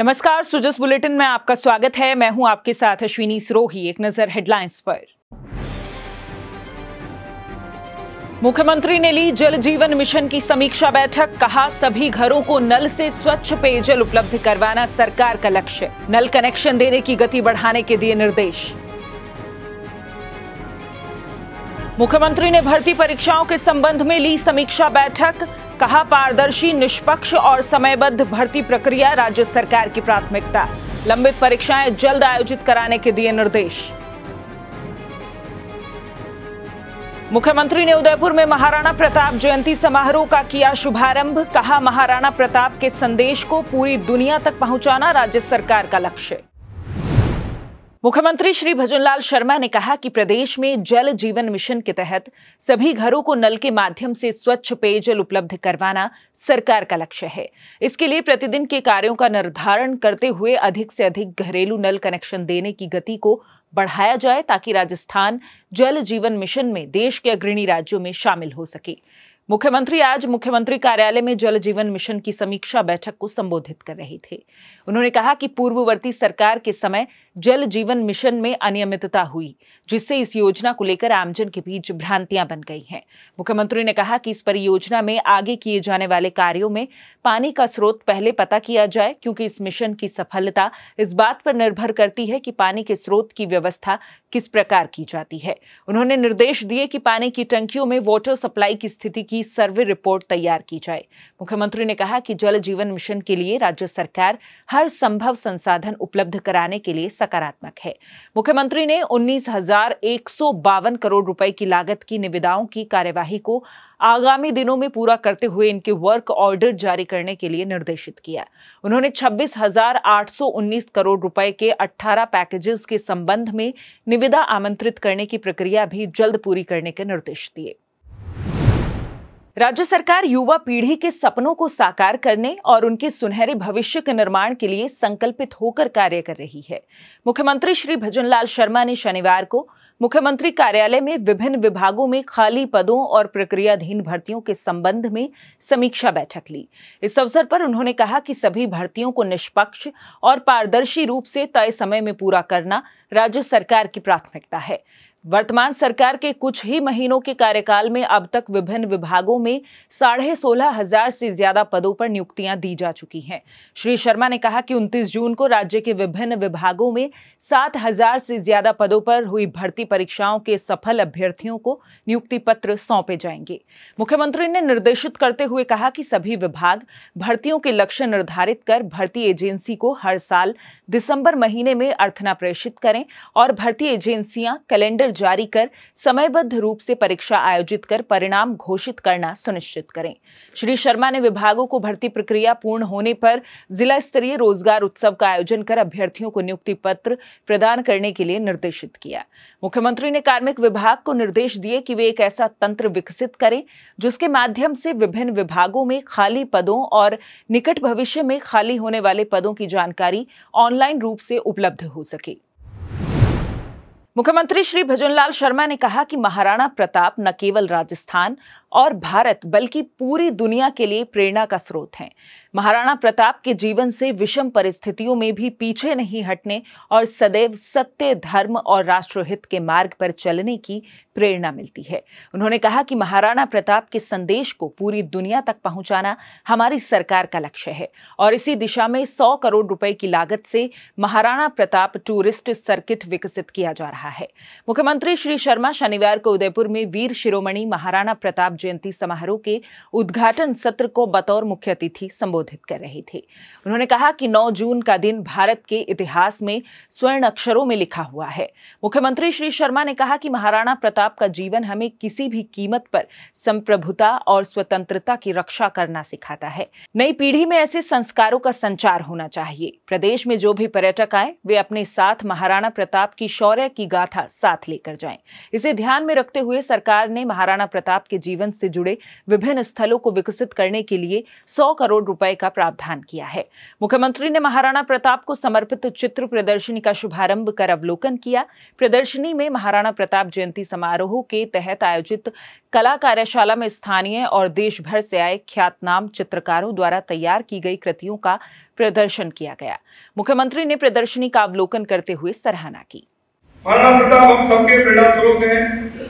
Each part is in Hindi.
नमस्कार, सुजस बुलेटिन में आपका स्वागत है। मैं हूं आपके साथ अश्विनी सरोही। एक नजर हेडलाइंस पर। मुख्यमंत्री ने ली जल जीवन मिशन की समीक्षा बैठक। कहा, सभी घरों को नल से स्वच्छ पेयजल उपलब्ध करवाना सरकार का लक्ष्य। नल कनेक्शन देने की गति बढ़ाने के दिए निर्देश। मुख्यमंत्री ने भर्ती परीक्षाओं के संबंध में ली समीक्षा बैठक। कहा, पारदर्शी, निष्पक्ष और समयबद्ध भर्ती प्रक्रिया राज्य सरकार की प्राथमिकता। लंबित परीक्षाएं जल्द आयोजित कराने के दिए निर्देश। मुख्यमंत्री ने उदयपुर में महाराणा प्रताप जयंती समारोह का किया शुभारंभ। कहा, महाराणा प्रताप के संदेश को पूरी दुनिया तक पहुंचाना राज्य सरकार का लक्ष्य। मुख्यमंत्री श्री भजनलाल शर्मा ने कहा कि प्रदेश में जल जीवन मिशन के तहत सभी घरों को नल के माध्यम से स्वच्छ पेयजल उपलब्ध करवाना सरकार का लक्ष्य है। इसके लिए प्रतिदिन के कार्यों का निर्धारण करते हुए अधिक से अधिक घरेलू नल कनेक्शन देने की गति को बढ़ाया जाए ताकि राजस्थान जल जीवन मिशन में देश के अग्रणी राज्यों में शामिल हो सके। मुख्यमंत्री आज मुख्यमंत्री कार्यालय में जल जीवन मिशन की समीक्षा बैठक को संबोधित कर रहे थे। उन्होंने कहा कि पूर्ववर्ती सरकार के समय जल जीवन मिशन में अनियमितता हुई, जिससे इस योजना को लेकर आमजन के बीच भ्रांतियां बन गई हैं। मुख्यमंत्री ने कहा कि इस परियोजना में आगे किए जाने वाले कार्यों में पानी का स्रोत पहले पता किया जाए, क्योंकि इस मिशन की सफलता इस बात पर निर्भर करती है कि पानी के स्रोत की व्यवस्था किस प्रकार की जाती है। उन्होंने निर्देश दिए कि पानी की टंकियों में वाटर सप्लाई की स्थिति की सर्वे रिपोर्ट तैयार की जाए। मुख्यमंत्री ने कहा कि जल जीवन मिशन के लिए राज्य सरकार हर संभव संसाधन उपलब्ध कराने के लिए सकारात्मक है। मुख्यमंत्री ने 19,152 करोड़ रुपए की लागत की निविदाओं की कार्यवाही को आगामी दिनों में पूरा करते हुए इनके वर्क ऑर्डर जारी करने के लिए निर्देशित किया। उन्होंने 26,819 करोड़ रुपए के 18 पैकेजेस के संबंध में निविदा आमंत्रित करने की प्रक्रिया भी जल्द पूरी करने के निर्देश दिए। राज्य सरकार युवा पीढ़ी के सपनों को साकार करने और उनके सुनहरे भविष्य के निर्माण के लिए संकल्पित होकर कार्य कर रही है। मुख्यमंत्री श्री भजनलाल शर्मा ने शनिवार को मुख्यमंत्री कार्यालय में विभिन्न विभागों में खाली पदों और प्रक्रियाधीन भर्तियों के संबंध में समीक्षा बैठक ली। इस अवसर पर उन्होंने कहा कि सभी भर्तियों को निष्पक्ष और पारदर्शी रूप से तय समय में पूरा करना राज्य सरकार की प्राथमिकता है। वर्तमान सरकार के कुछ ही महीनों के कार्यकाल में अब तक विभिन्न विभागों में 16,500 से ज्यादा पदों पर नियुक्तियां दी जा चुकी हैं। श्री शर्मा ने कहा कि 29 जून को राज्य के विभिन्न विभागों में 7,000 से ज्यादा पदों पर हुई भर्ती परीक्षाओं के सफल अभ्यर्थियों को नियुक्ति पत्र सौंपे जाएंगे। मुख्यमंत्री ने निर्देशित करते हुए कहा कि सभी विभाग भर्तियों के लक्ष्य निर्धारित कर भर्ती एजेंसी को हर साल दिसंबर महीने में अर्थना प्रेषित करें और भर्ती एजेंसियां कैलेंडर जारी कर समयबद्ध रूप से परीक्षा आयोजित कर परिणाम घोषित करना सुनिश्चित करें। श्री शर्मा ने विभागों को भर्ती प्रक्रिया पूर्ण होने पर जिला स्तरीय रोजगार उत्सव का आयोजन कर अभ्यर्थियों को नियुक्ति पत्र प्रदान करने के लिए निर्देशित किया। मुख्यमंत्री ने कार्मिक विभाग को निर्देश दिए कि वे एक ऐसा तंत्र विकसित करें जिसके माध्यम से विभिन्न विभागों में खाली पदों और निकट भविष्य में खाली होने वाले पदों की जानकारी ऑनलाइन रूप से उपलब्ध हो सके। मुख्यमंत्री श्री भजनलाल शर्मा ने कहा कि महाराणा प्रताप न केवल राजस्थान और भारत बल्कि पूरी दुनिया के लिए प्रेरणा का स्रोत हैं। महाराणा प्रताप के जीवन से विषम परिस्थितियों में भी पीछे नहीं हटने और सदैव सत्य, धर्म और राष्ट्रहित के मार्ग पर चलने की प्रेरणा मिलती है। उन्होंने कहा कि महाराणा प्रताप के संदेश को पूरी दुनिया तक पहुंचाना हमारी सरकार का लक्ष्य है और इसी दिशा में 100 करोड़ रुपए की लागत से महाराणा प्रताप टूरिस्ट सर्किट विकसित किया जा रहा है। मुख्यमंत्री श्री शर्मा शनिवार को उदयपुर में वीर शिरोमणि महाराणा प्रताप जयंती समारोह के उद्घाटन सत्र को बतौर मुख्य अतिथि संबोधित कर रहे थे। उन्होंने कहा कि 9 जून का दिन भारत के इतिहास में स्वर्ण अक्षरों में लिखा हुआ है। मुख्यमंत्री श्री शर्मा ने कहा कि महाराणा प्रताप का जीवन हमें किसी भी कीमत पर संप्रभुता और स्वतंत्रता की रक्षा करना सिखाता है। नई पीढ़ी में ऐसे संस्कारों का संचार होना चाहिए। प्रदेश में जो भी पर्यटक आए वे अपने साथ महाराणा प्रताप की शौर्य की गाथा साथ लेकर जाएं। इसे ध्यान में रखते हुए सरकार ने महाराणा प्रताप के जीवन से जुड़े विभिन्न स्थलों को विकसित करने के लिए 100 करोड़ रुपए का प्रावधान किया है। मुख्यमंत्री ने महाराणा प्रताप को समर्पित चित्र प्रदर्शनी का शुभारंभ कर अवलोकन किया। प्रदर्शनी में महाराणा प्रताप जयंती समारोह के तहत आयोजित कला कार्यशाला में स्थानीय और देश भर से आए ख्यातनाम चित्रकारों द्वारा तैयार की गई कृतियों का प्रदर्शन किया गया। मुख्यमंत्री ने प्रदर्शनी का अवलोकन करते हुए सराहना की। महाराणा प्रताप हम सबके प्रेरणा स्रोत हैं।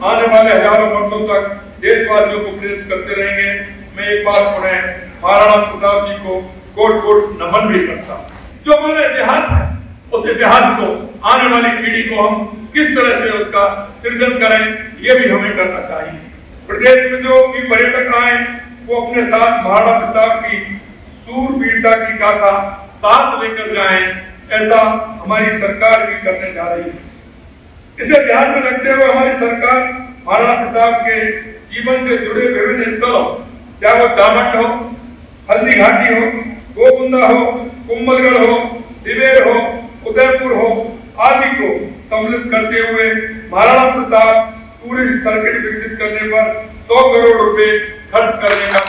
आने वाले हजारों वर्षों तक देशवासियों को प्रेरित करते रहेंगे। मैं एक बार पुनः महाराणा प्रताप जी को कोट कोट नमन भी करता हूँ। जो हमारा इतिहास है, उस इतिहास को आने वाली पीढ़ी को हम किस तरह से उसका सृजन करें, ये भी हमें करना चाहिए। प्रदेश में जो भी पर्यटक आए वो अपने साथ महाराणा प्रताप की सूरवीरता की गाथा साथ लेकर जाएं, ऐसा हमारी सरकार भी करने जा रही है। इसे ध्यान में रखते हुए हमारी सरकार महाराणा प्रताप के जीवन से जुड़े विभिन्न स्थलों, चाहे वो चामंड हो, हल्दी घाटी हो, गोकुंदा हो, कुंभलगढ़ हो, दिवेर हो, उदयपुर हो आदि को सम्मिलित करते हुए महाराणा प्रताप टूरिस्ट सर्किट विकसित करने पर 100 करोड़ रुपए खर्च करने का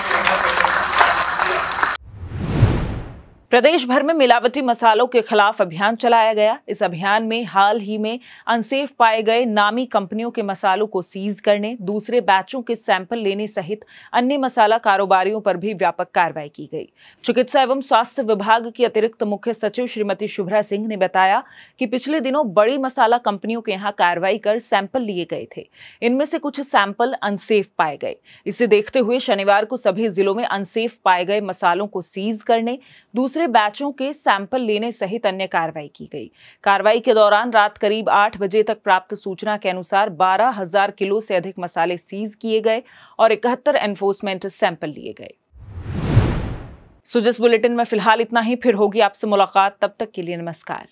प्रदेश भर में मिलावटी मसालों के खिलाफ अभियान चलाया गया। इस अभियान में हाल ही में अनसेफ पाए गए नामी कंपनियों के मसालों को सीज करने, दूसरे बैचों के सैंपल लेने सहित अन्य मसाला कारोबारियों पर भी व्यापक कार्रवाई की गई। चिकित्सा एवं स्वास्थ्य विभाग की अतिरिक्त मुख्य सचिव श्रीमती शुभ्रा सिंह ने बताया कि पिछले दिनों बड़ी मसाला कंपनियों के यहाँ कार्रवाई कर सैंपल लिए गए थे। इनमें से कुछ सैंपल अनसेफ पाए गए। इसे देखते हुए शनिवार को सभी जिलों में अनसेफ पाए गए मसालों को सीज करने, दूसरे बैचों के सैंपल लेने सहित अन्य कार्रवाई की गई। कार्रवाई के दौरान रात करीब 8 बजे तक प्राप्त सूचना के अनुसार 12,000 किलो से अधिक मसाले सीज किए गए और 71 एनफोर्समेंट सैंपल लिए गए। सुजस बुलेटिन में फिलहाल इतना ही। फिर होगी आपसे मुलाकात, तब तक के लिए नमस्कार।